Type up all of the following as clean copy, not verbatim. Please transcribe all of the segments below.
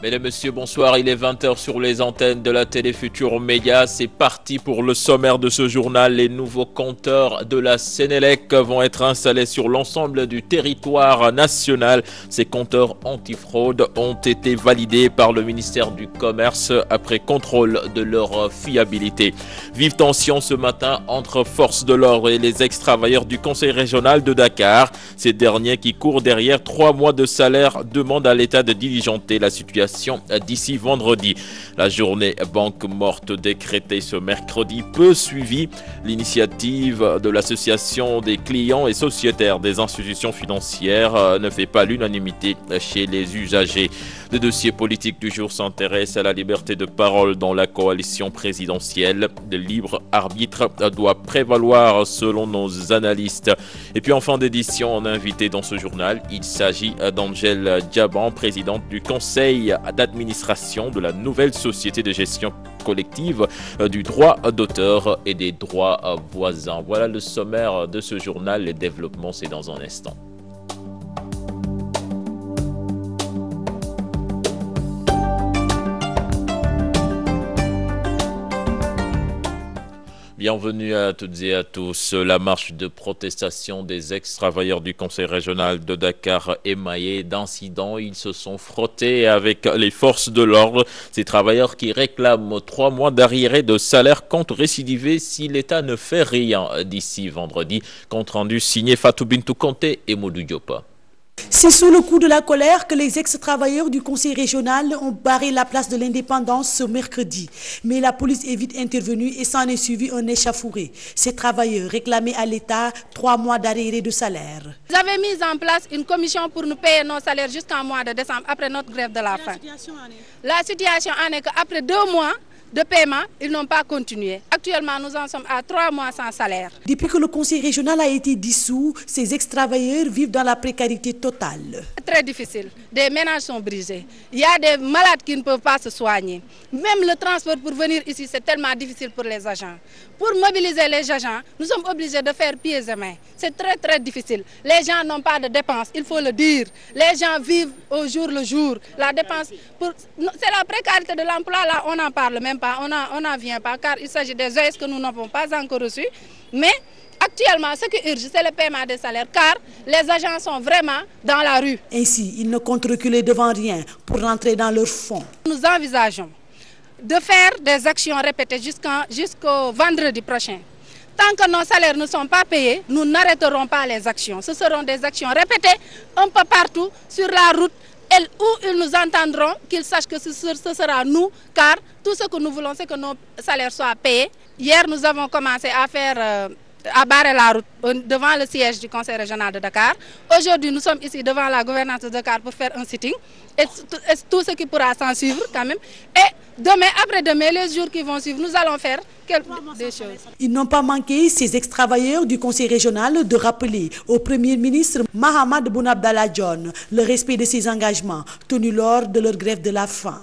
Mesdames, Messieurs, bonsoir. Il est 20h sur les antennes de la télé Futur Média. C'est parti pour le sommaire de ce journal. Les nouveaux compteurs de la Sénélec vont être installés sur l'ensemble du territoire national. Ces compteurs antifraude ont été validés par le ministère du Commerce après contrôle de leur fiabilité. Vive tension ce matin entre forces de l'ordre et les ex-travailleurs du Conseil régional de Dakar. Ces derniers qui courent derrière 3 mois de salaire demandent à l'État de diligenter la situation d'ici vendredi. La journée banque morte décrétée ce mercredi peu suivie. L'initiative de l'association des clients et sociétaires des institutions financières ne fait pas l'unanimité chez les usagers. Le dossier politique du jour s'intéresse à la liberté de parole dans la coalition présidentielle. Le libre arbitre doit prévaloir selon nos analystes. Et puis en fin d'édition, on a invité dans ce journal, il s'agit d'Angèle Diaban, présidente du conseil d'administration de la nouvelle société de gestion collective du droit d'auteur et des droits voisins. Voilà le sommaire de ce journal. Les développements, c'est dans un instant. Bienvenue à toutes et à tous. La marche de protestation des ex-travailleurs du Conseil régional de Dakar émaillée d'incidents. Ils se sont frottés avec les forces de l'ordre. Ces travailleurs qui réclament 3 mois d'arriérés de salaire comptent récidiver si l'État ne fait rien d'ici vendredi. Compte rendu signé Fatou Bintou Conté et Modou Diop. C'est sous le coup de la colère que les ex-travailleurs du conseil régional ont barré la place de l'Indépendance ce mercredi. Mais la police est vite intervenue et s'en est suivi un échauffouré. Ces travailleurs réclamaient à l'État 3 mois d'arriérés de salaire. Vous avez mis en place une commission pour nous payer nos salaires jusqu'en mois de décembre après notre grève de la faim. La situation en est qu'après 2 mois de paiement, ils n'ont pas continué. Actuellement, nous en sommes à 3 mois sans salaire. Depuis que le conseil régional a été dissous, ces ex-travailleurs vivent dans la précarité totale. C'est très difficile. Des ménages sont brisés. Il y a des malades qui ne peuvent pas se soigner. Même le transport pour venir ici, c'est tellement difficile pour les agents. Pour mobiliser les agents, nous sommes obligés de faire pieds et mains. C'est très très difficile. Les gens n'ont pas de dépenses, il faut le dire. Les gens vivent au jour le jour. La dépense, c'est la précarité de l'emploi, là on n'en parle même pas, on n'en vient pas, car il s'agit des OS que nous n'avons pas encore reçus. Mais actuellement, ce qui urge, c'est le paiement des salaires, car les agents sont vraiment dans la rue. Ainsi, ils ne comptent reculer devant rien pour rentrer dans leur fonds. Nous envisageons de faire des actions répétées jusqu'au vendredi prochain. Tant que nos salaires ne sont pas payés, nous n'arrêterons pas les actions. Ce seront des actions répétées un peu partout sur la route où ils nous entendront, qu'ils sachent que ce sera nous, car tout ce que nous voulons, c'est que nos salaires soient payés. Hier, nous avons commencé à barrer la route devant le siège du Conseil régional de Dakar. Aujourd'hui, nous sommes ici devant la gouvernance de Dakar pour faire un sitting. Et tout ce qui pourra s'en suivre quand même. Et demain, après-demain, les jours qui vont suivre, nous allons faire des choses. Ils n'ont pas manqué, ces ex-travailleurs du Conseil régional, de rappeler au Premier ministre Mahamad Boun Abdallah Dionne le respect de ses engagements tenus lors de leur grève de la faim.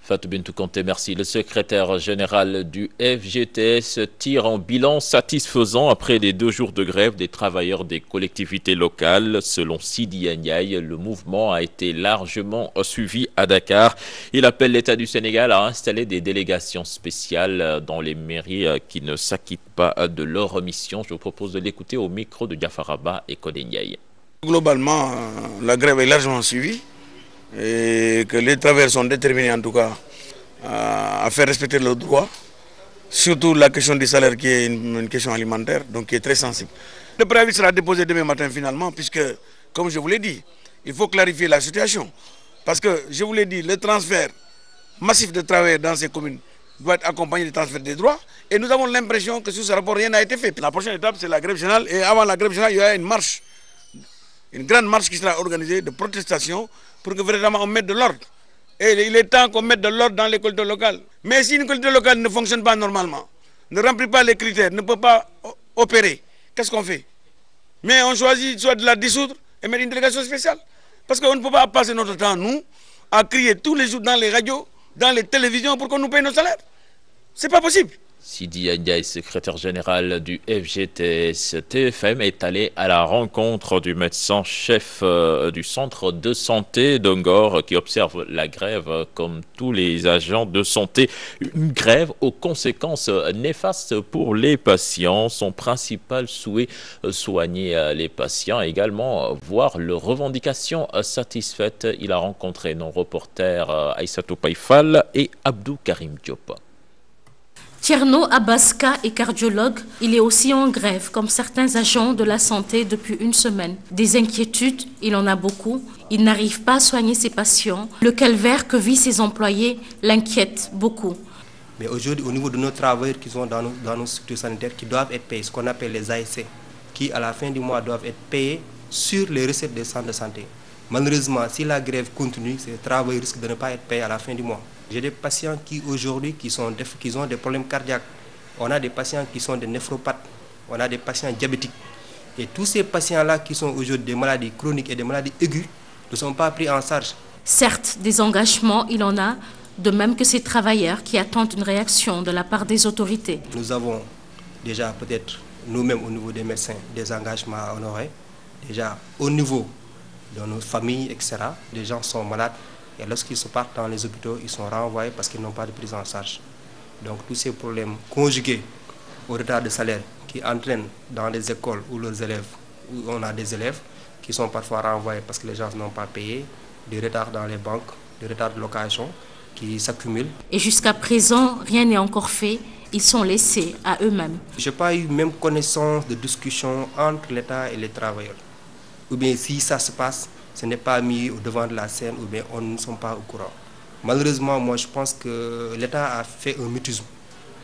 Fatou Bintou Conté, merci. Le secrétaire général du FGTS tire un bilan satisfaisant après les 2 jours de grève des travailleurs des collectivités locales. Selon Sidi Ndiaye, le mouvement a été largement suivi à Dakar. Il appelle l'État du Sénégal à installer des délégations spéciales dans les mairies qui ne s'acquittent pas de leur mission. Je vous propose de l'écouter au micro de Diafaraba et Kodé Ndiaye. Globalement, la grève est largement suivie. Et que les travailleurs sont déterminés en tout cas à faire respecter leurs droits, surtout la question du salaire qui est une question alimentaire, donc qui est très sensible. Le préavis sera déposé demain matin finalement, puisque, comme je vous l'ai dit, il faut clarifier la situation. Parce que, je vous l'ai dit, le transfert massif de travailleurs dans ces communes doit être accompagné du transfert des droits, et nous avons l'impression que sur ce rapport, rien n'a été fait. La prochaine étape, c'est la grève générale, et avant la grève générale, il y aura une marche, une grande marche qui sera organisée de protestation, pour que vraiment on mette de l'ordre. Et il est temps qu'on mette de l'ordre dans les collectivités locales. Mais si une collectivité locale ne fonctionne pas normalement, ne remplit pas les critères, ne peut pas opérer, qu'est-ce qu'on fait? Mais on choisit soit de la dissoudre et mettre une délégation spéciale. Parce qu'on ne peut pas passer notre temps, nous, à crier tous les jours dans les radios, dans les télévisions pour qu'on nous paye nos salaires. C'est pas possible. Sidi Ndiaye, secrétaire général du FGTS-TFM, est allé à la rencontre du médecin-chef du centre de santé d'Ongor qui observe la grève comme tous les agents de santé. Une grève aux conséquences néfastes pour les patients. Son principal souhait, soigner les patients, également voir leurs revendications satisfaites. Il a rencontré nos reporters Aïssatou Païfal et Abdou Karim Diop. Tierno Abaska est cardiologue. Il est aussi en grève, comme certains agents de la santé depuis une semaine. Des inquiétudes, il en a beaucoup. Il n'arrive pas à soigner ses patients. Le calvaire que vivent ses employés l'inquiète beaucoup. Mais aujourd'hui, au niveau de nos travailleurs qui sont dans nos structures sanitaires, qui doivent être payés, ce qu'on appelle les ASC, qui à la fin du mois doivent être payés sur les recettes des centres de santé. Malheureusement, si la grève continue, ces travailleurs risquent de ne pas être payés à la fin du mois. J'ai des patients qui aujourd'hui qui ont des problèmes cardiaques. On a des patients qui sont des néphropathes. On a des patients diabétiques. Et tous ces patients-là qui sont aujourd'hui des maladies chroniques et des maladies aiguës ne sont pas pris en charge. Certes, des engagements, il en a, de même que ces travailleurs qui attendent une réaction de la part des autorités. Nous avons déjà peut-être nous-mêmes au niveau des médecins des engagements à honorer. Déjà au niveau de nos familles, etc. Les gens sont malades. Et lorsqu'ils se partent dans les hôpitaux, ils sont renvoyés parce qu'ils n'ont pas de prise en charge. Donc tous ces problèmes conjugués au retard de salaire qui entraînent dans les écoles où on a des élèves qui sont parfois renvoyés parce que les gens n'ont pas payé, des retards dans les banques, des retards de location qui s'accumulent. Et jusqu'à présent, rien n'est encore fait. Ils sont laissés à eux-mêmes. Je n'ai pas eu même connaissance de discussion entre l'État et les travailleurs. Ou bien si ça se passe, ce n'est pas mis au devant de la scène ou bien on ne sont pas au courant. Malheureusement, moi je pense que l'État a fait un mutisme.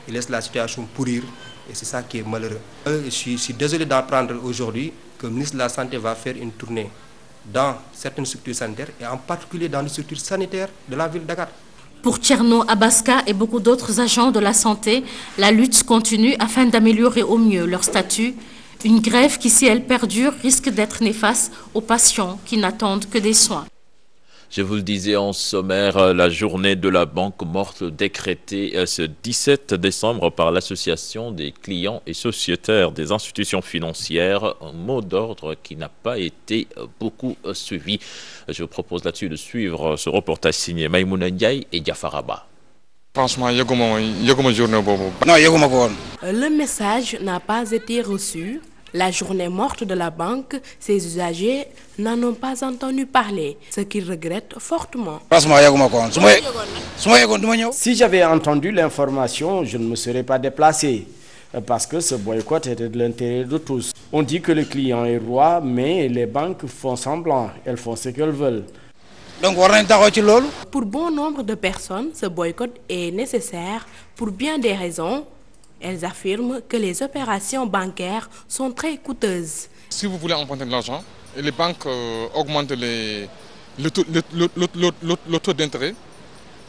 Il laisse la situation pourrir et c'est ça qui est malheureux. Je suis désolé d'apprendre aujourd'hui que le ministre de la Santé va faire une tournée dans certaines structures sanitaires et en particulier dans les structures sanitaires de la ville de Dakar. Pour Tierno Abaska et beaucoup d'autres agents de la santé, la lutte continue afin d'améliorer au mieux leur statut. Une grève qui, si elle perdure, risque d'être néfaste aux patients qui n'attendent que des soins. Je vous le disais en sommaire, la journée de la banque morte décrétée ce 17 décembre par l'Association des clients et sociétaires des institutions financières, un mot d'ordre qui n'a pas été beaucoup suivi. Je vous propose là-dessus de suivre ce reportage signé Maïmouna Ndiaye et Diafaraba. Franchement, journée bobo. Non, le message n'a pas été reçu. La journée morte de la banque, ses usagers n'en ont pas entendu parler, ce qu'ils regrettent fortement. Si j'avais entendu l'information, je ne me serais pas déplacé, parce que ce boycott était de l'intérêt de tous. On dit que le client est roi, mais les banques font semblant, elles font ce qu'elles veulent. Pour bon nombre de personnes, ce boycott est nécessaire pour bien des raisons. Elles affirment que les opérations bancaires sont très coûteuses. Si vous voulez emprunter de l'argent, les banques augmentent le taux d'intérêt.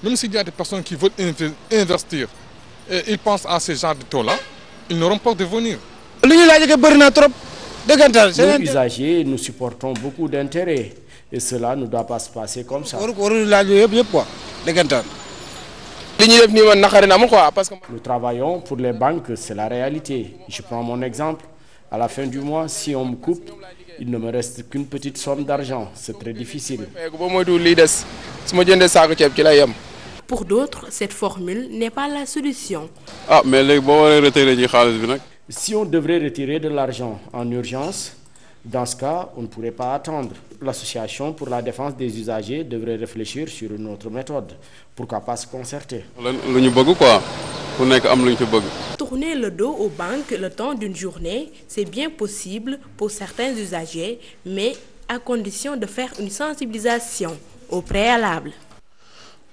Même s'il y a des personnes qui veulent investir et ils pensent à ce genre de taux-là, ils n'auront pas de venir. Nous, usagers, nous supportons beaucoup d'intérêts. Et cela ne doit pas se passer comme ça. Nous travaillons pour les banques, c'est la réalité. Je prends mon exemple. À la fin du mois, si on me coupe, il ne me reste qu'une petite somme d'argent. C'est très difficile. Pour d'autres, cette formule n'est pas la solution. Si on devrait retirer de l'argent en urgence, dans ce cas, on ne pourrait pas attendre. L'association pour la défense des usagers devrait réfléchir sur une autre méthode. Pourquoi pas se concerter? Tourner le dos aux banques le temps d'une journée, c'est bien possible pour certains usagers, mais à condition de faire une sensibilisation au préalable.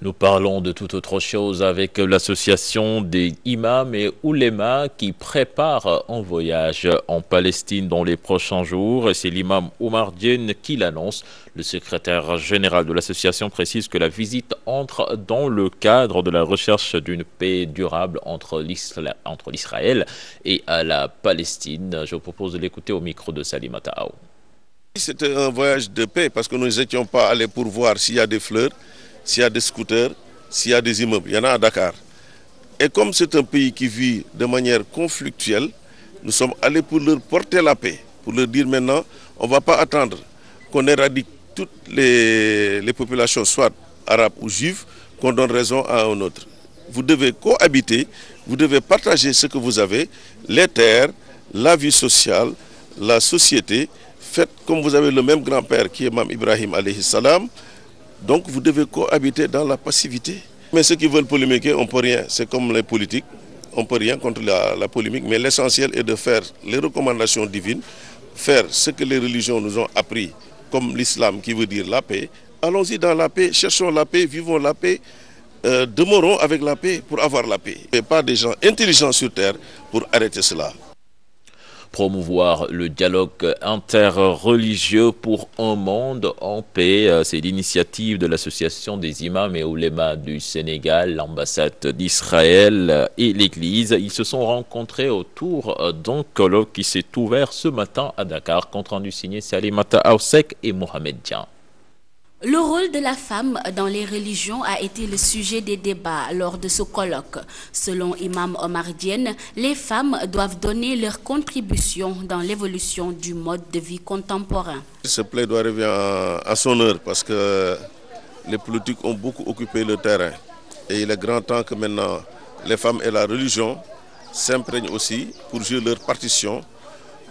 Nous parlons de toute autre chose avec l'association des imams et oulémas qui prépare un voyage en Palestine dans les prochains jours. Et c'est l'imam Oumar Diène qui l'annonce. Le secrétaire général de l'association précise que la visite entre dans le cadre de la recherche d'une paix durable entre l'Israël et la Palestine. Je vous propose de l'écouter au micro de Salimata Aou. C'était un voyage de paix parce que nous n'étions pas allés pour voir s'il y a des fleurs, s'il y a des scooters, s'il y a des immeubles. Il y en a à Dakar. Et comme c'est un pays qui vit de manière conflictuelle, nous sommes allés pour leur porter la paix, pour leur dire maintenant, on ne va pas attendre qu'on éradique toutes les populations, soit arabes ou juives, qu'on donne raison à un autre. Vous devez cohabiter, vous devez partager ce que vous avez, les terres, la vie sociale, la société. Faites comme vous avez le même grand-père qui est Imam Ibrahim alayhi salam. Donc vous devez cohabiter dans la passivité. Mais ceux qui veulent polémiquer, on ne peut rien. C'est comme les politiques, on ne peut rien contre la polémique. Mais l'essentiel est de faire les recommandations divines, faire ce que les religions nous ont appris, comme l'islam qui veut dire la paix. Allons-y dans la paix, cherchons la paix, vivons la paix, demeurons avec la paix pour avoir la paix. Et pas des gens intelligents sur terre pour arrêter cela. Promouvoir le dialogue interreligieux pour un monde en paix. C'est l'initiative de l'association des imams et oulémas du Sénégal, l'ambassade d'Israël et l'Église. Ils se sont rencontrés autour d'un colloque qui s'est ouvert ce matin à Dakar. Compte rendu signé Salimata Aoussek et Mohamed Dian. Le rôle de la femme dans les religions a été le sujet des débats lors de ce colloque. Selon Imam Omar Diène, les femmes doivent donner leur contribution dans l'évolution du mode de vie contemporain. Ce plaidoyer revient à son heure parce que les politiques ont beaucoup occupé le terrain. Et il est grand temps que maintenant les femmes et la religion s'imprègnent aussi pour jouer leur partition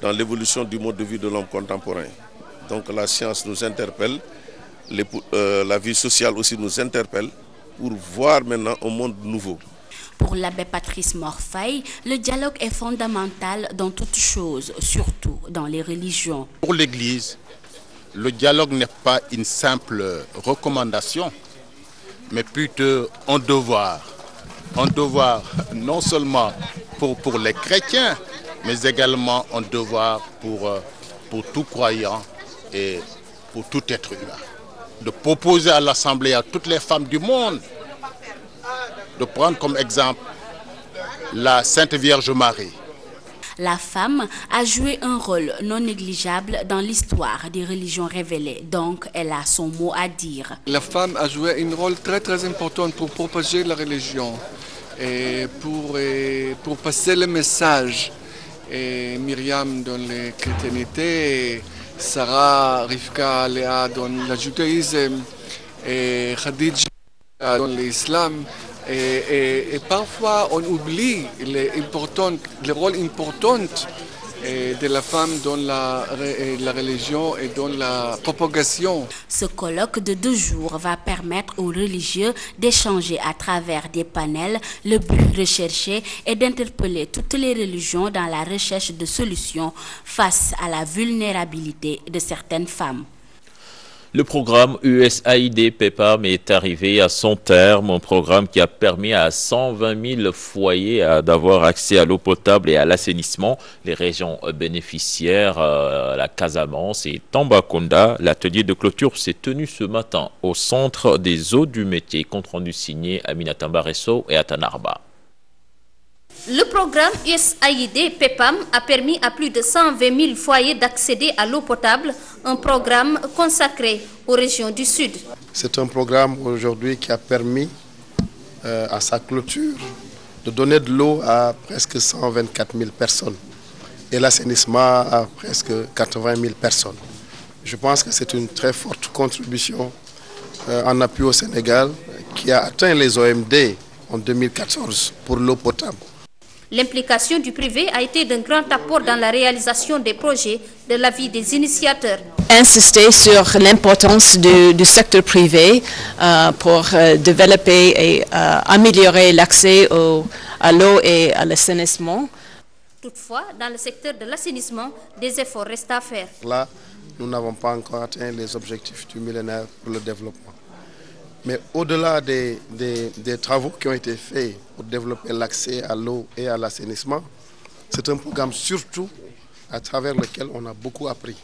dans l'évolution du mode de vie de l'homme contemporain. Donc la science nous interpelle. La vie sociale aussi nous interpelle pour voir maintenant un monde nouveau. Pour l'abbé Patrice Morfaye, le dialogue est fondamental dans toute chose, surtout dans les religions. Pour l'Église, le dialogue n'est pas une simple recommandation, mais plutôt un devoir. Un devoir non seulement pour les chrétiens, mais également un devoir pour tout croyant et pour tout être humain. De proposer à l'Assemblée, à toutes les femmes du monde, de prendre comme exemple la Sainte Vierge Marie. La femme a joué un rôle non négligeable dans l'histoire des religions révélées, donc elle a son mot à dire. La femme a joué un rôle très important pour propager la religion et pour passer le message. Et Myriam dans la chrétienté, Sarah, Rivka, Léa dans le judaïsme, et Khadija dans l'islam. Et parfois on oublie le rôle important de la femme dans la religion et dans la propagation. Ce colloque de 2 jours va permettre aux religieux d'échanger à travers des panels. Le but recherché est d'interpeller toutes les religions dans la recherche de solutions face à la vulnérabilité de certaines femmes. Le programme USAID PEPAM est arrivé à son terme, un programme qui a permis à 120 000 foyers d'avoir accès à l'eau potable et à l'assainissement. Les régions bénéficiaires, la Casamance et Tambacounda. L'atelier de clôture s'est tenu ce matin au centre des eaux du métier. Compte rendu signé Aminata Mbaresso et Atanarba. Le programme USAID PEPAM a permis à plus de 120 000 foyers d'accéder à l'eau potable, un programme consacré aux régions du Sud. C'est un programme aujourd'hui qui a permis à sa clôture de donner de l'eau à presque 124 000 personnes et l'assainissement à presque 80 000 personnes. Je pense que c'est une très forte contribution en appui au Sénégal qui a atteint les OMD en 2014 pour l'eau potable. L'implication du privé a été d'un grand apport dans la réalisation des projets de l'avis des initiateurs. Insister sur l'importance du secteur privé pour développer et améliorer l'accès à l'eau et à l'assainissement. Toutefois, dans le secteur de l'assainissement, des efforts restent à faire. Là, nous n'avons pas encore atteint les objectifs du millénaire pour le développement. Mais au-delà des travaux qui ont été faits pour développer l'accès à l'eau et à l'assainissement, c'est un programme surtout à travers lequel on a beaucoup appris.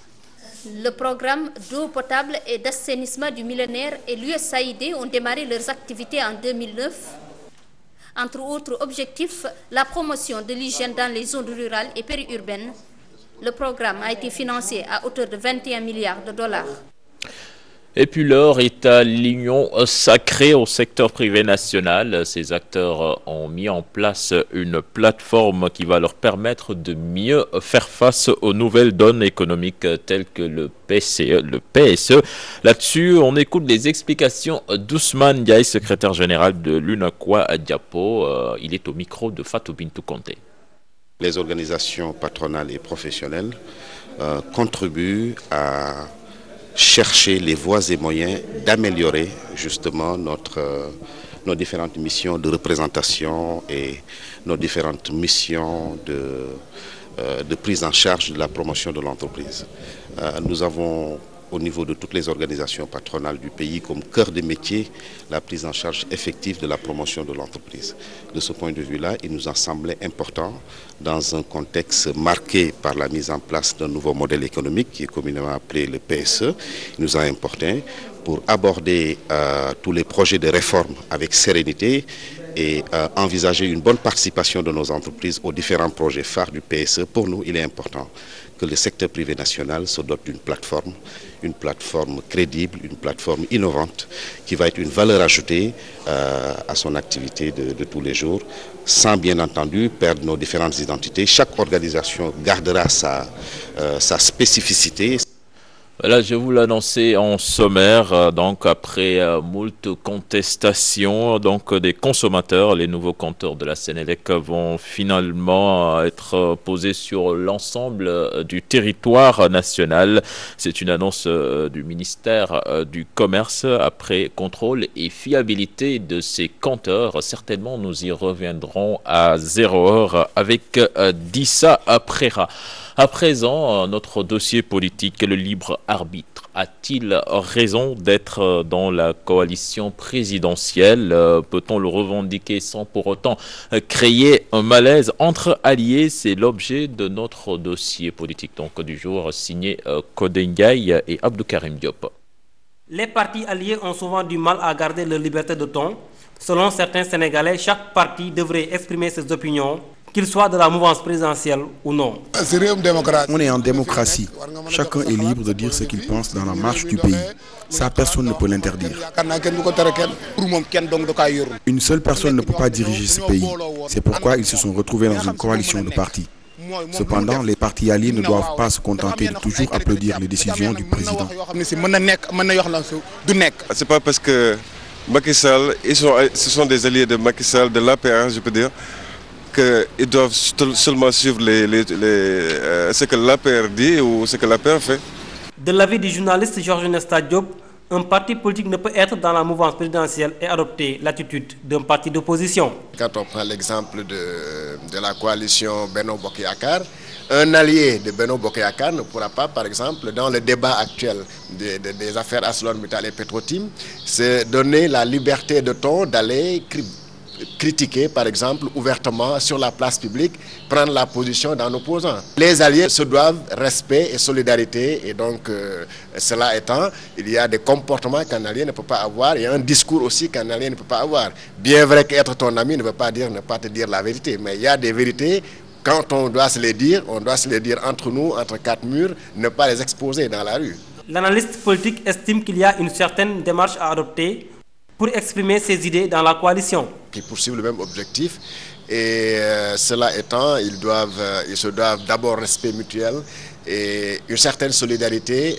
Le programme d'eau potable et d'assainissement du millénaire et l'USAID ont démarré leurs activités en 2009. Entre autres objectifs, la promotion de l'hygiène dans les zones rurales et périurbaines. Le programme a été financé à hauteur de 21 milliards de dollars. Et puis l'heure est à l'union sacrée au secteur privé national. Ces acteurs ont mis en place une plateforme qui va leur permettre de mieux faire face aux nouvelles donnes économiques telles que le PSE. Là-dessus, on écoute les explications d'Ousmane Ndiaye, secrétaire général de l'UNACOIS à Diapo. Il est au micro de Fatou Bintou Conté. Les organisations patronales et professionnelles contribuent à chercher les voies et moyens d'améliorer justement nos différentes missions de représentation et nos différentes missions de prise en charge de la promotion de l'entreprise. Nous avons au niveau de toutes les organisations patronales du pays comme cœur de métier la prise en charge effective de la promotion de l'entreprise. De ce point de vue-là, il nous a semblé important, dans un contexte marqué par la mise en place d'un nouveau modèle économique qui est communément appelé le PSE, il nous a importé pour aborder tous les projets de réforme avec sérénité et envisager une bonne participation de nos entreprises aux différents projets phares du PSE. Pour nous, il est important que le secteur privé national se dote d'une plateforme crédible, une plateforme innovante qui va être une valeur ajoutée à son activité de tous les jours, sans bien entendu perdre nos différentes identités. Chaque organisation gardera sa spécificité. Voilà, je vous l'annonçais en sommaire, donc après moult contestations des consommateurs, les nouveaux compteurs de la Sénélec vont finalement être posés sur l'ensemble du territoire national. C'est une annonce du ministère du Commerce après contrôle et fiabilité de ces compteurs. Certainement, nous y reviendrons à 0 heure avec Dissa Prera. À présent, notre dossier politique, le libre arbitre a-t-il raison d'être dans la coalition présidentielle? Peut-on le revendiquer sans pour autant créer un malaise entre alliés? C'est l'objet de notre dossier politique du jour, signé Codé Ndiaye et Abdou Karim Diop. Les partis alliés ont souvent du mal à garder leur liberté de ton. Selon certains Sénégalais, chaque parti devrait exprimer ses opinions, qu'il soit de la mouvance présidentielle ou non. On est en démocratie. Chacun est libre de dire ce qu'il pense dans la marche du pays. Ça, personne ne peut l'interdire. Une seule personne ne peut pas diriger ce pays. C'est pourquoi ils se sont retrouvés dans une coalition de partis. Cependant, les partis alliés ne doivent pas se contenter de toujours applaudir les décisions du président. C'est pas parce que Macky Sall, ce sont des alliés de Macky Sall, de l'APR, je peux dire, qu'ils doivent seulement suivre ce que l'APR dit ou ce que l'APR fait. De l'avis du journaliste Georges Nesta Diop, un parti politique ne peut être dans la mouvance présidentielle et adopter l'attitude d'un parti d'opposition. Quand on prend l'exemple de la coalition Benno Bokk Yakaar, un allié de Benno Bokk Yakaar ne pourra pas, par exemple, dans le débat actuel des affaires ArcelorMittal et Petrotim, se donner la liberté de ton d'aller critiquer, par exemple, ouvertement sur la place publique, prendre la position d'un opposant. Les alliés se doivent respect et solidarité, et donc, cela étant, il y a des comportements qu'un allié ne peut pas avoir, il y a un discours aussi qu'un allié ne peut pas avoir. Bien vrai qu'être ton ami ne veut pas dire ne pas te dire la vérité, mais il y a des vérités, quand on doit se les dire entre nous, entre quatre murs, ne pas les exposer dans la rue. L'analyste politique estime qu'il y a une certaine démarche à adopter pour exprimer ses idées dans la coalition. Qui poursuivent le même objectif et cela étant, ils se doivent d'abord respect mutuel et une certaine solidarité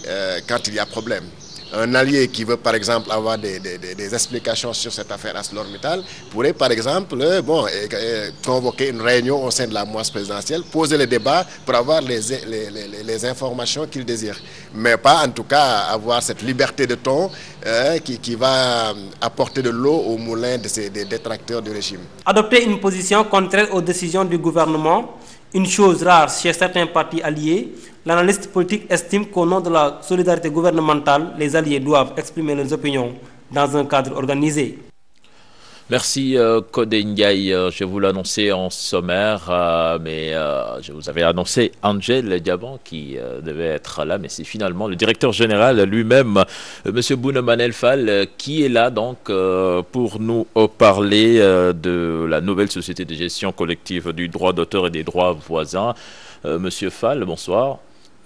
quand il y a problème. Un allié qui veut par exemple avoir des explications sur cette affaire ArcelorMittal pourrait par exemple convoquer une réunion au sein de la mouvance présidentielle, poser le débat pour avoir les informations qu'il désire. Mais pas en tout cas avoir cette liberté de ton qui va apporter de l'eau au moulin des détracteurs du régime. Adopter une position contraire aux décisions du gouvernement, une chose rare chez certains partis alliés, l'analyste politique estime qu'au nom de la solidarité gouvernementale, les alliés doivent exprimer leurs opinions dans un cadre organisé. Merci Codé Ndiaye. Je vous l'annonçais en sommaire, mais je vous avais annoncé Angel Diaban qui devait être là, mais c'est finalement le directeur général lui-même, M. Bouna-Manel Fall, qui est là donc pour nous parler de la nouvelle société de gestion collective du droit d'auteur et des droits voisins. Monsieur Fall, bonsoir.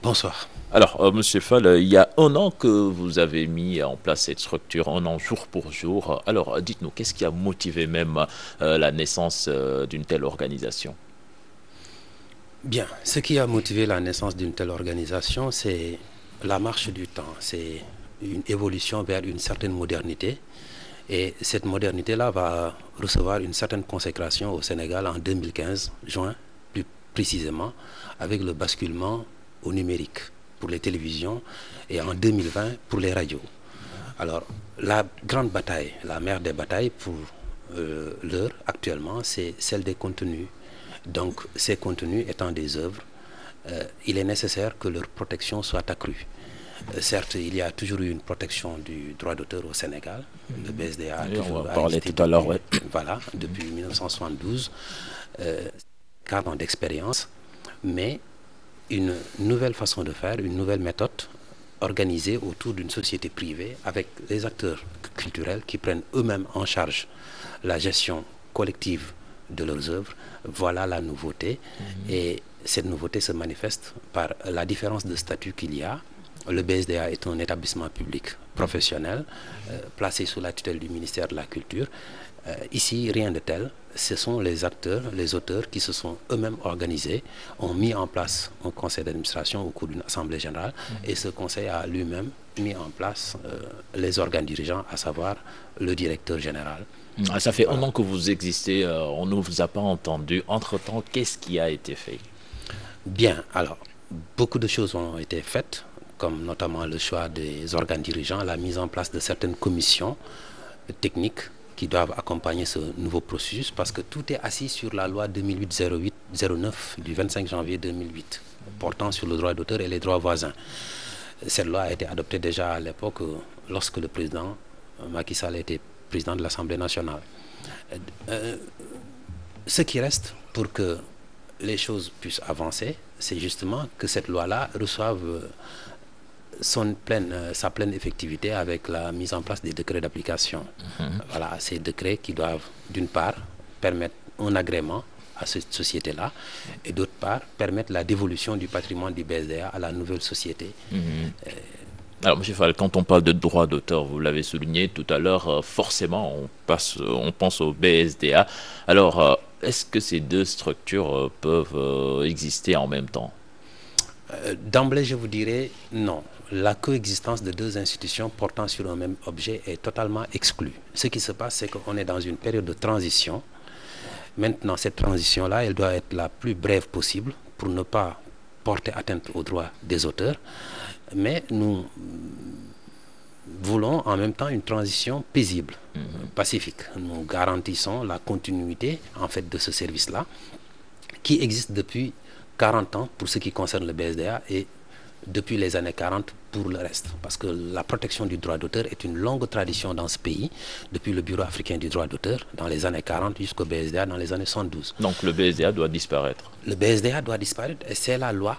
Bonsoir. Alors, Monsieur Fall, il y a un an que vous avez mis en place cette structure, un an jour pour jour. Alors, dites-nous, qu'est-ce qui a motivé même la naissance d'une telle organisation? Bien, ce qui a motivé la naissance d'une telle organisation, c'est la marche du temps, c'est une évolution vers une certaine modernité. Et cette modernité-là va recevoir une certaine consécration au Sénégal en 2015, juin plus précisément, avec le basculement au numérique pour les télévisions et en 2020 pour les radios. Alors, la grande bataille, la mère des batailles pour l'heure actuellement, c'est celle des contenus. Donc, ces contenus étant des œuvres, il est nécessaire que leur protection soit accrue. Certes, il y a toujours eu une protection du droit d'auteur au Sénégal. Le BSDA on va parler tout à l'heure, ouais. Voilà, depuis 1972, 4 ans d'expérience, mais une nouvelle façon de faire, une nouvelle méthode organisée autour d'une société privée avec les acteurs culturels qui prennent eux-mêmes en charge la gestion collective de leurs œuvres. Voilà la nouveauté. Et cette nouveauté se manifeste par la différence de statut qu'il y a. Le BSDA est un établissement public professionnel placé sous la tutelle du ministère de la Culture. Ici, rien de tel. Ce sont les acteurs, les auteurs qui se sont eux-mêmes organisés, ont mis en place un conseil d'administration au cours d'une assemblée générale et ce conseil a lui-même mis en place les organes dirigeants, à savoir le directeur général. Ça fait un an que vous existez, on ne vous a pas entendu. Entre-temps, qu'est-ce qui a été fait? Bien, alors, beaucoup de choses ont été faites, comme notamment le choix des organes dirigeants, la mise en place de certaines commissions techniques qui doivent accompagner ce nouveau processus, parce que tout est assis sur la loi 2008-09 du 25 janvier 2008, portant sur le droit d'auteur et les droits voisins. Cette loi a été adoptée déjà à l'époque, lorsque le président Macky Sall était président de l'Assemblée nationale. Ce qui reste pour que les choses puissent avancer, c'est justement que cette loi-là reçoive sa pleine effectivité avec la mise en place des décrets d'application. Voilà, ces décrets qui doivent, d'une part, permettre un agrément à cette société-là et d'autre part, permettre la dévolution du patrimoine du BSDA à la nouvelle société. Alors, M. Fall, quand on parle de droit d'auteur, vous l'avez souligné tout à l'heure, forcément, on pense au BSDA. Alors, est-ce que ces deux structures peuvent exister en même temps? D'emblée, je vous dirais non. La coexistence de deux institutions portant sur un même objet est totalement exclue. Ce qui se passe, c'est qu'on est dans une période de transition. Maintenant, cette transition-là, elle doit être la plus brève possible pour ne pas porter atteinte aux droits des auteurs. Mais nous voulons en même temps une transition paisible, pacifique. Nous garantissons la continuité en fait de ce service-là qui existe depuis 40 ans pour ce qui concerne le BSDA et depuis les années 40 pour le reste. Parce que la protection du droit d'auteur est une longue tradition dans ce pays, depuis le Bureau africain du droit d'auteur dans les années 40 jusqu'au BSDA dans les années 72. Donc le BSDA doit disparaître? Le BSDA doit disparaître et c'est la loi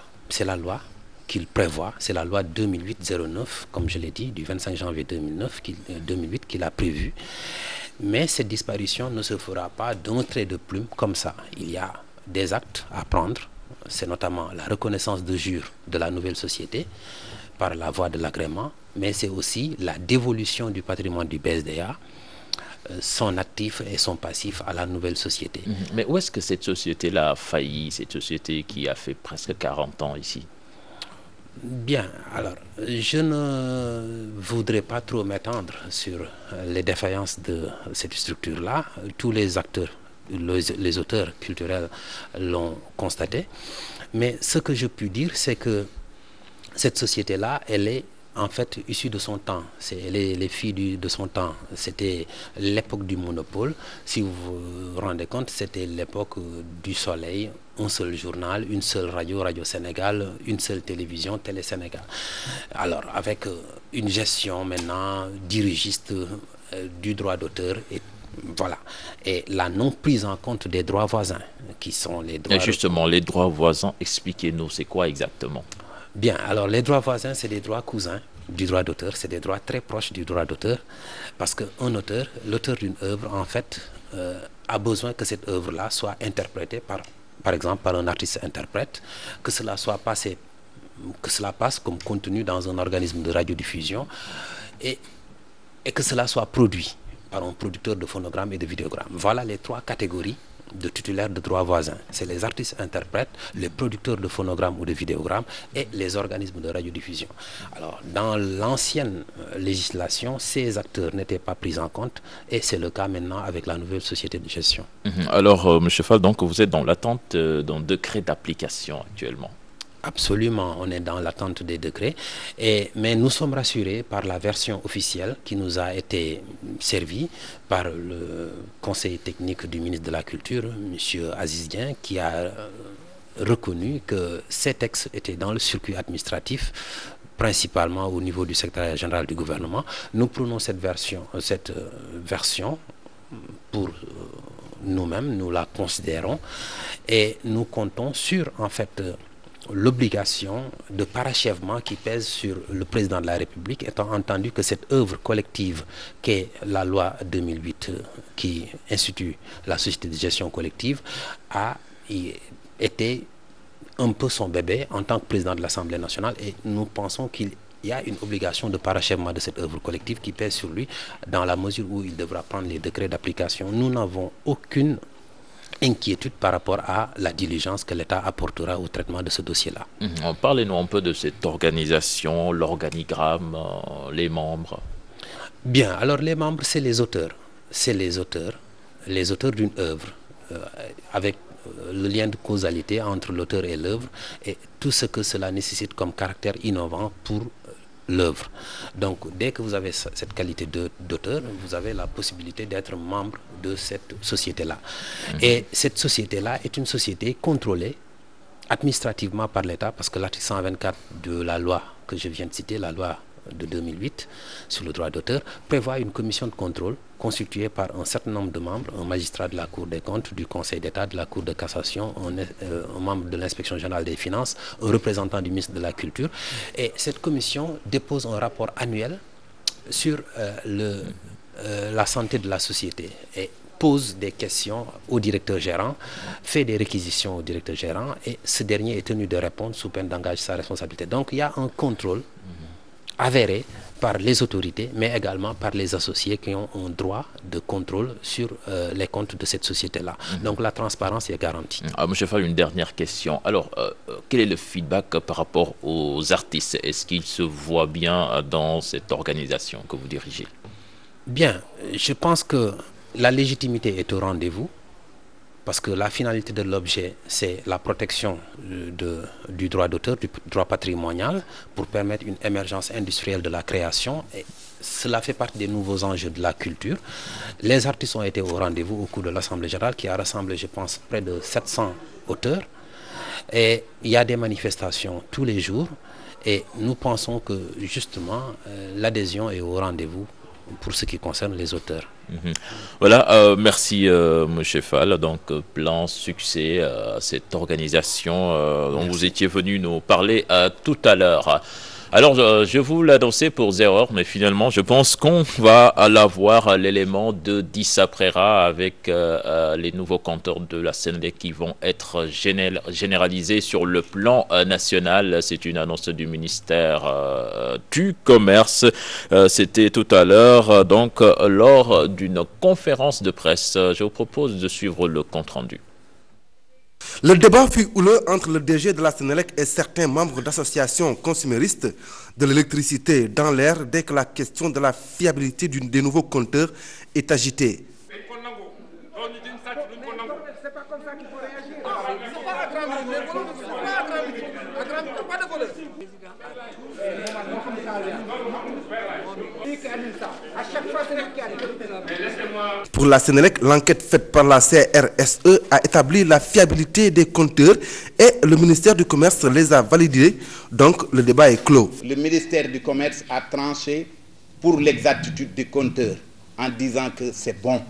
qu'il prévoit, c'est la loi 2008-09, comme je l'ai dit, du 25 janvier 2008 qu'il a prévu. Mais cette disparition ne se fera pas d'un trait de plume comme ça. Il y a des actes à prendre. C'est notamment la reconnaissance de jure de la nouvelle société par la voie de l'agrément, mais c'est aussi la dévolution du patrimoine du BSDA, son actif et son passif à la nouvelle société. Mais où est-ce que cette société-là a failli, cette société qui a fait presque 40 ans ici? Bien, alors, je ne voudrais pas trop m'étendre sur les défaillances de cette structure-là. Tous les acteurs, les auteurs culturels l'ont constaté. Mais ce que je puis dire, c'est que cette société-là, elle est en fait issue de son temps. Elle est les filles de son temps. C'était l'époque du monopole. Si vous vous rendez compte, c'était l'époque du soleil. Un seul journal, une seule radio, Radio Sénégal, une seule télévision, Télé Sénégal. Alors, avec une gestion maintenant dirigiste du droit d'auteur et voilà. Et la non prise en compte des droits voisins, qui sont les droits... Et justement, les droits voisins, expliquez-nous, c'est quoi exactement? Bien, alors les droits voisins, c'est des droits cousins du droit d'auteur, c'est des droits très proches du droit d'auteur, parce qu'un auteur, l'auteur d'une œuvre, en fait, a besoin que cette œuvre-là soit interprétée par exemple par un artiste-interprète, que cela soit passé que cela passe comme contenu dans un organisme de radiodiffusion et que cela soit produit par un producteur de phonogrammes et de vidéogrammes. Voilà les 3 catégories de titulaires de droits voisins. C'est les artistes-interprètes, les producteurs de phonogrammes ou de vidéogrammes et les organismes de radiodiffusion. Alors, dans l'ancienne législation, ces acteurs n'étaient pas pris en compte et c'est le cas maintenant avec la nouvelle société de gestion. Alors, M. Fall, donc, vous êtes dans l'attente d'un décret d'application actuellement? Absolument, on est dans l'attente des décrets, mais nous sommes rassurés par la version officielle qui nous a été servie par le conseil technique du ministre de la Culture, M. Aziz Dieng, qui a reconnu que ces textes étaient dans le circuit administratif, principalement au niveau du secrétariat général du gouvernement. Nous prenons cette version pour nous-mêmes, nous la considérons et nous comptons sur, en fait, l'obligation de parachèvement qui pèse sur le président de la République, étant entendu que cette œuvre collective qu'est la loi 2008 qui institue la société de gestion collective a été un peu son bébé en tant que président de l'Assemblée nationale et nous pensons qu'il y a une obligation de parachèvement de cette œuvre collective qui pèse sur lui dans la mesure où il devra prendre les décrets d'application. Nous n'avons aucune inquiétude par rapport à la diligence que l'État apportera au traitement de ce dossier-là. Parlez-nous un peu de cette organisation, l'organigramme, les membres. Bien, alors les membres, c'est les auteurs. C'est les auteurs d'une œuvre, avec le lien de causalité entre l'auteur et l'œuvre, et tout ce que cela nécessite comme caractère innovant pour l'œuvre. Donc, dès que vous avez cette qualité d'auteur, vous avez la possibilité d'être membre de cette société-là. Et cette société-là est une société contrôlée administrativement par l'État, parce que l'article 124 de la loi que je viens de citer, la loi de 2008 sur le droit d'auteur, prévoit une commission de contrôle constituée par un certain nombre de membres, un magistrat de la Cour des comptes, du Conseil d'État, de la Cour de cassation, un membre de l'Inspection générale des finances, un représentant du ministre de la Culture. Et cette commission dépose un rapport annuel sur la santé de la société et pose des questions au directeur gérant, fait des réquisitions au directeur gérant et ce dernier est tenu de répondre sous peine d'engager sa responsabilité. Donc il y a un contrôle avéré par les autorités, mais également par les associés qui ont un droit de contrôle sur les comptes de cette société-là. Donc la transparence est garantie. Monsieur Fall, une dernière question. Alors, quel est le feedback par rapport aux artistes? Est-ce qu'ils se voient bien dans cette organisation que vous dirigez? Bien, je pense que la légitimité est au rendez-vous, parce que la finalité de l'objet, c'est la protection du droit d'auteur, du droit patrimonial, pour permettre une émergence industrielle de la création. Et cela fait partie des nouveaux enjeux de la culture. Les artistes ont été au rendez-vous au cours de l'Assemblée générale, qui a rassemblé, je pense, près de 700 auteurs. Et il y a des manifestations tous les jours. Et nous pensons que, justement, l'adhésion est au rendez-vous pour ce qui concerne les auteurs. Voilà, merci M. Fall. Donc, plein succès à cette organisation dont vous étiez venu nous parler tout à l'heure. Alors, je vous l'annonçais pour 0 heure, mais finalement, je pense qu'on va avoir l'élément de Dissa Prera avec les nouveaux compteurs de la Sénélec qui vont être généralisés sur le plan national. C'est une annonce du ministère du Commerce. C'était tout à l'heure, donc, lors d'une conférence de presse. Je vous propose de suivre le compte-rendu. Le débat fut houleux entre le DG de la Sénélec et certains membres d'associations consuméristes de l'électricité dans l'air dès que la question de la fiabilité des nouveaux compteurs est agitée. Pour la Sénélec, l'enquête faite par la CRSE a établi la fiabilité des compteurs et le ministère du Commerce les a validés, donc le débat est clos. Le ministère du Commerce a tranché pour l'exactitude des compteurs en disant que c'est bon.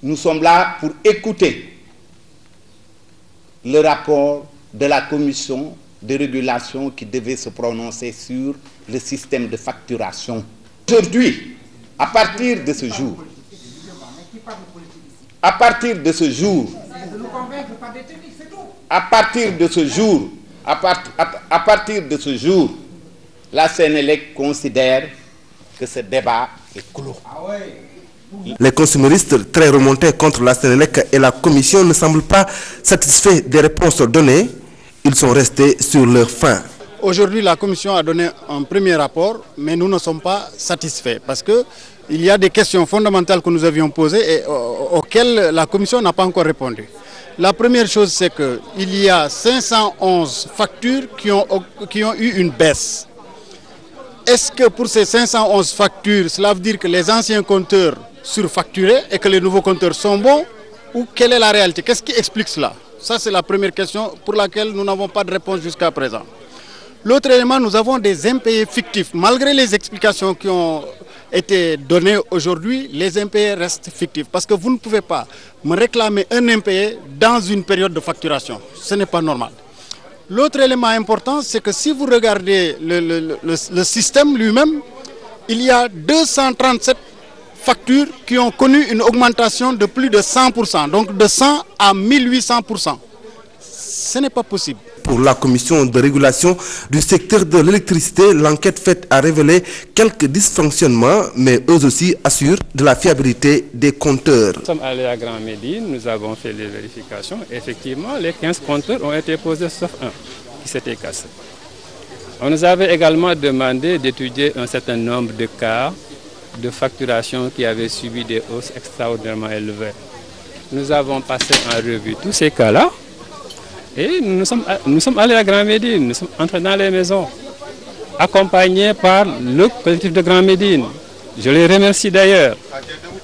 Nous sommes là pour écouter le rapport de la commission de régulation qui devait se prononcer sur le système de facturation. Aujourd'hui, à partir de ce jour, À partir de ce jour, la Sénélec considère que ce débat est clos. Les consuméristes très remontés contre la Sénélec et la Commission ne semblent pas satisfaits des réponses données. Ils sont restés sur leur faim. Aujourd'hui, la Commission a donné un premier rapport, mais nous ne sommes pas satisfaits parce qu'il y a des questions fondamentales que nous avions posées et auxquelles la Commission n'a pas encore répondu. La première chose, c'est qu'il y a 511 factures qui ont eu une baisse. Est-ce que pour ces 511 factures, cela veut dire que les anciens compteurs surfacturés et que les nouveaux compteurs sont bons? Ou quelle est la réalité? Qu'est-ce qui explique cela? Ça, c'est la première question pour laquelle nous n'avons pas de réponse jusqu'à présent. L'autre élément, nous avons des impayés fictifs. Malgré les explications qui ont été données aujourd'hui, les impayés restent fictifs. Parce que vous ne pouvez pas me réclamer un impayé dans une période de facturation. Ce n'est pas normal. L'autre élément important, c'est que si vous regardez le système lui-même, il y a 237 factures qui ont connu une augmentation de plus de 100%, donc de 100 à 1800%. Ce n'est pas possible. Pour la commission de régulation du secteur de l'électricité, l'enquête faite a révélé quelques dysfonctionnements, mais eux aussi assurent de la fiabilité des compteurs. Nous sommes allés à Grand Médine, nous avons fait les vérifications. Effectivement, les 15 compteurs ont été posés sauf un qui s'était cassé. On nous avait également demandé d'étudier un certain nombre de cas de facturation qui avaient subi des hausses extraordinairement élevées. Nous avons passé en revue tous ces cas-là. Et nous sommes allés à Grand Médine, nous sommes entrés dans les maisons, accompagnés par le collectif de Grand Médine. Je les remercie d'ailleurs.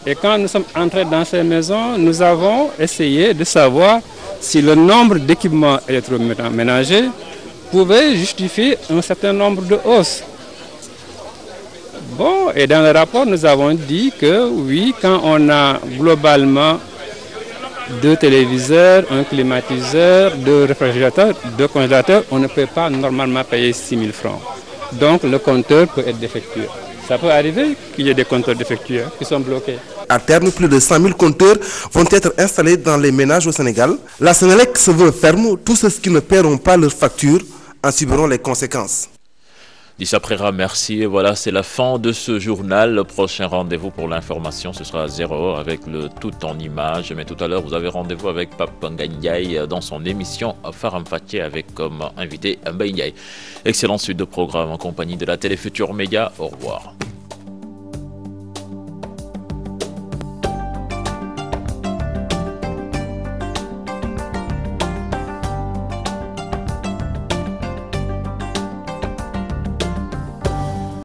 Et quand nous sommes entrés dans ces maisons, nous avons essayé de savoir si le nombre d'équipements électroménagers pouvait justifier un certain nombre de hausses. Bon, et dans le rapport, nous avons dit que oui, quand on a globalement 2 téléviseurs, un climatiseur, 2 réfrigérateurs, 2 congélateurs, on ne peut pas normalement payer 6 000 francs. Donc le compteur peut être défectueux. Ça peut arriver qu'il y ait des compteurs défectueux qui sont bloqués. À terme, plus de 100 000 compteurs vont être installés dans les ménages au Sénégal. La Sénélec se veut ferme. Tous ceux qui ne paieront pas leurs factures en subiront les conséquences. Dissa Préra, merci. Et voilà, c'est la fin de ce journal. Le prochain rendez-vous pour l'information, ce sera à 0h avec le tout en images. Mais tout à l'heure, vous avez rendez-vous avec Pape Ngagne dans son émission Faram Faké avec comme invité Mbaye Ndiaye. Excellente suite de programme en compagnie de la Télé Futur Média. Au revoir.